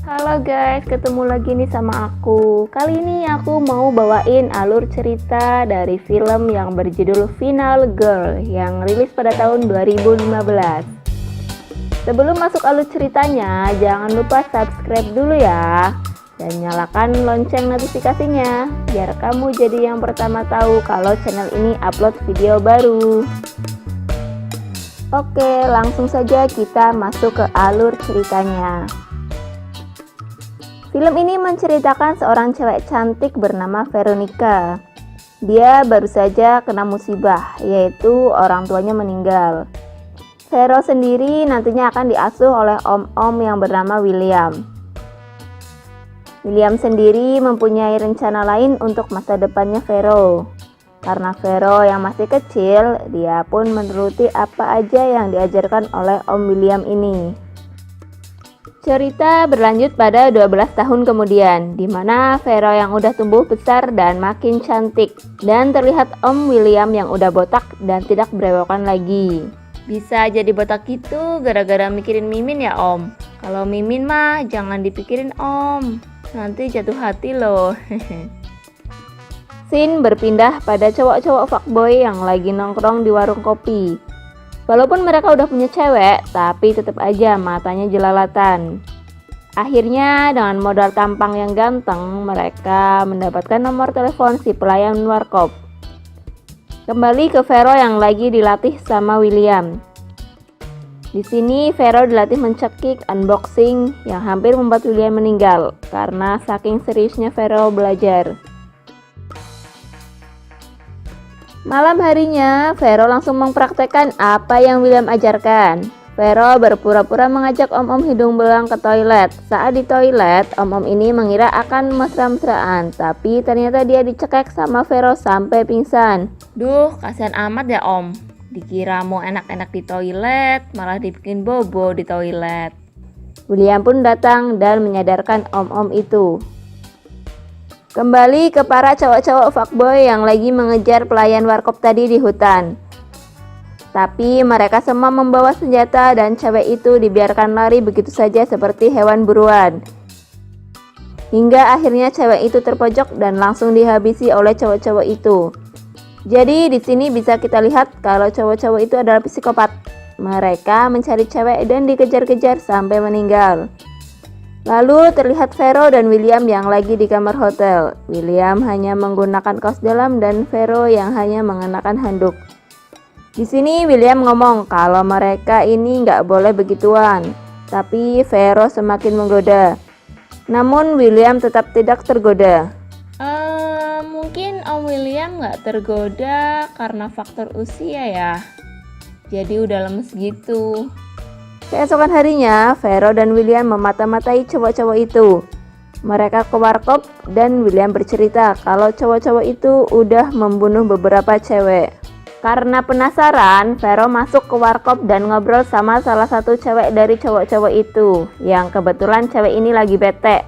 Halo guys, ketemu lagi nih sama aku. Kali ini aku mau bawain alur cerita dari film yang berjudul Final Girl yang rilis pada tahun 2015. Sebelum masuk alur ceritanya, jangan lupa subscribe dulu ya. Dan nyalakan lonceng notifikasinya, biar kamu jadi yang pertama tahu kalau channel ini upload video baru. Oke, langsung saja kita masuk ke alur ceritanya. Film ini menceritakan seorang cewek cantik bernama Veronica. Dia baru saja kena musibah, yaitu orang tuanya meninggal. Vero sendiri nantinya akan diasuh oleh om-om yang bernama William. William sendiri mempunyai rencana lain untuk masa depannya Vero. Karena Vero yang masih kecil, dia pun menuruti apa aja yang diajarkan oleh Om William ini. Cerita berlanjut pada 12 tahun kemudian, di mana Vero yang udah tumbuh besar dan makin cantik, dan terlihat Om William yang udah botak dan tidak berewokan lagi. Bisa jadi botak gitu gara-gara mikirin Mimin ya Om. Kalau Mimin mah jangan dipikirin Om, nanti jatuh hati loh. Scene berpindah pada cowok-cowok fuckboy yang lagi nongkrong di warung kopi. Walaupun mereka udah punya cewek, tapi tetap aja matanya jelalatan. Akhirnya dengan modal tampang yang ganteng, mereka mendapatkan nomor telepon si pelayan warkop. Kembali ke Vero yang lagi dilatih sama William. Di sini Vero dilatih mencekik unboxing yang hampir membuat William meninggal karena saking seriusnya Vero belajar. Malam harinya, Vero langsung mempraktekkan apa yang William ajarkan. Vero berpura-pura mengajak om-om hidung belang ke toilet. Saat di toilet, om-om ini mengira akan mesra-mesraan, tapi ternyata dia dicekek sama Vero sampai pingsan. Duh, kasihan amat ya om. Dikira mau enak-enak di toilet, malah dibikin bobo di toilet. William pun datang dan menyadarkan om-om itu. Kembali ke para cowok-cowok fuckboy yang lagi mengejar pelayan warkop tadi di hutan. Tapi mereka semua membawa senjata dan cewek itu dibiarkan lari begitu saja seperti hewan buruan. Hingga akhirnya cewek itu terpojok dan langsung dihabisi oleh cowok-cowok itu. Jadi di sini bisa kita lihat kalau cowok-cowok itu adalah psikopat. Mereka mencari cewek dan dikejar-kejar sampai meninggal. Lalu terlihat Vero dan William yang lagi di kamar hotel. William hanya menggunakan kaos dalam dan Vero yang hanya mengenakan handuk. Di sini William ngomong kalau mereka ini nggak boleh begituan. Tapi Vero semakin menggoda. Namun William tetap tidak tergoda. Mungkin Om William nggak tergoda karena faktor usia ya. Jadi udah lemes gitu. Keesokan harinya, Vero dan William memata-matai cowok-cowok itu. Mereka ke warkop dan William bercerita kalau cowok-cowok itu udah membunuh beberapa cewek. Karena penasaran, Vero masuk ke warkop dan ngobrol sama salah satu cewek dari cowok-cowok itu, yang kebetulan cewek ini lagi bete.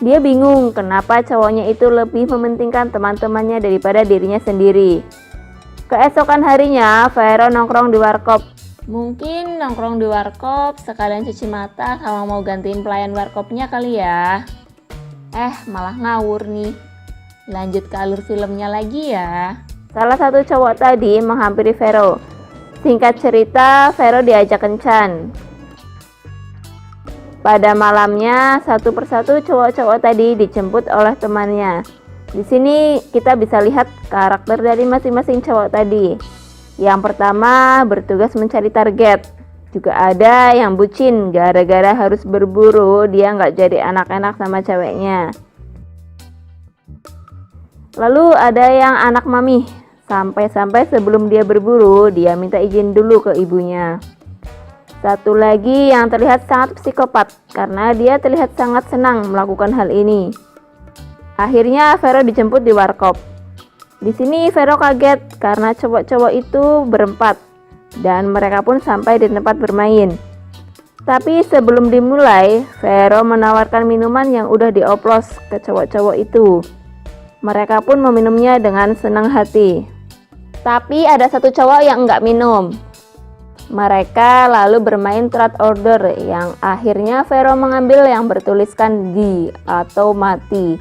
Dia bingung kenapa cowoknya itu lebih mementingkan teman-temannya daripada dirinya sendiri. Keesokan harinya, Vero nongkrong di warkop. Mungkin nongkrong di warkop sekalian cuci mata sama mau gantiin pelayan warkopnya kali ya. Malah ngawur nih. Lanjut ke alur filmnya lagi ya. Salah satu cowok tadi menghampiri Vero. Singkat cerita, Vero diajak kencan. Pada malamnya, satu persatu cowok-cowok tadi dijemput oleh temannya. Di sini kita bisa lihat karakter dari masing-masing cowok tadi. Yang pertama bertugas mencari target. Juga ada yang bucin gara-gara harus berburu dia nggak jadi anak-anak sama ceweknya. Lalu ada yang anak mami. Sampai-sampai sebelum dia berburu dia minta izin dulu ke ibunya. Satu lagi yang terlihat sangat psikopat karena dia terlihat sangat senang melakukan hal ini. Akhirnya Vero dijemput di warkop. Di sini Vero kaget karena cowok-cowok itu berempat dan mereka pun sampai di tempat bermain. Tapi sebelum dimulai, Vero menawarkan minuman yang udah dioplos ke cowok-cowok itu. Mereka pun meminumnya dengan senang hati. Tapi ada satu cowok yang enggak minum. Mereka lalu bermain truth order yang akhirnya Vero mengambil yang bertuliskan di atau mati.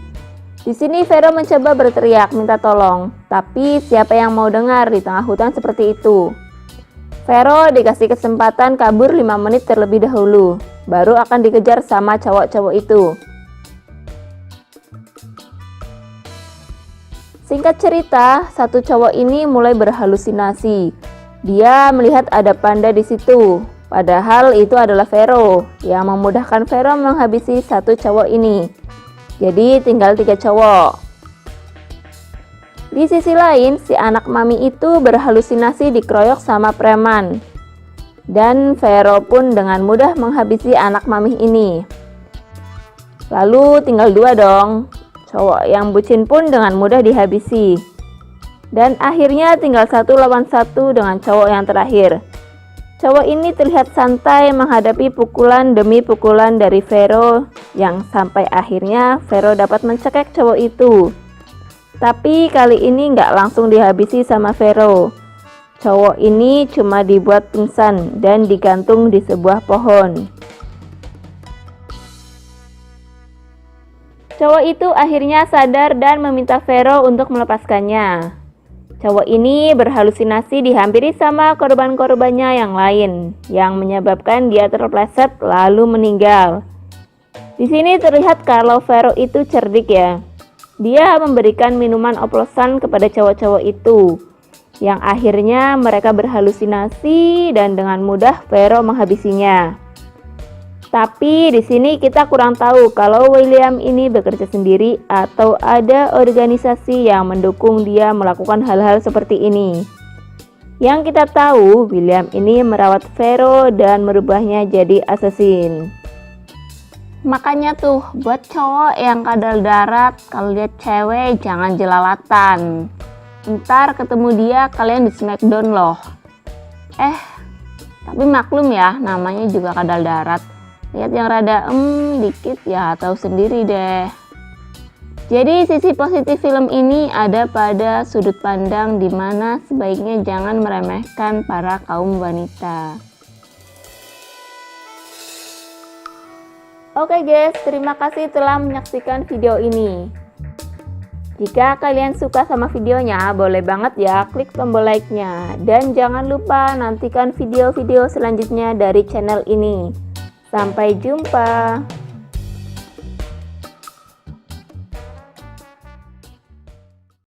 Di sini Vero mencoba berteriak minta tolong, tapi siapa yang mau dengar di tengah hutan seperti itu? Vero dikasih kesempatan kabur 5 menit terlebih dahulu, baru akan dikejar sama cowok-cowok itu. Singkat cerita, satu cowok ini mulai berhalusinasi. Dia melihat ada panda di situ, padahal itu adalah Vero yang memudahkan Vero menghabisi satu cowok ini. Jadi tinggal 3 cowok. Di sisi lain, si anak mami itu berhalusinasi dikeroyok sama preman. Dan Vero pun dengan mudah menghabisi anak mami ini. Lalu tinggal 2 dong. Cowok yang bucin pun dengan mudah dihabisi. Dan akhirnya tinggal 1 lawan 1 dengan cowok yang terakhir. Cowok ini terlihat santai menghadapi pukulan demi pukulan dari Vero, yang sampai akhirnya Vero dapat mencekik cowok itu. Tapi kali ini nggak langsung dihabisi sama Vero. Cowok ini cuma dibuat pingsan dan digantung di sebuah pohon. Cowok itu akhirnya sadar dan meminta Vero untuk melepaskannya. Cowok ini berhalusinasi dihampiri sama korban-korbannya yang lain, yang menyebabkan dia terpleset lalu meninggal. Di sini terlihat kalau Vero itu cerdik ya. Dia memberikan minuman oplosan kepada cowok-cowok itu, yang akhirnya mereka berhalusinasi dan dengan mudah Vero menghabisinya. Tapi di sini kita kurang tahu kalau William ini bekerja sendiri atau ada organisasi yang mendukung dia melakukan hal-hal seperti ini. Yang kita tahu, William ini merawat Vero dan merubahnya jadi assassin. Makanya tuh, buat cowok yang kadal darat, kalau lihat cewek jangan jelalatan. Ntar ketemu dia kalian di smackdown loh. Tapi maklum ya, namanya juga kadal darat. Lihat yang rada dikit ya, tahu sendiri deh. Jadi sisi positif film ini ada pada sudut pandang di mana sebaiknya jangan meremehkan para kaum wanita. Oke guys, terima kasih telah menyaksikan video ini. Jika kalian suka sama videonya, boleh banget ya klik tombol like-nya. Dan jangan lupa nantikan video-video selanjutnya dari channel ini. Sampai jumpa.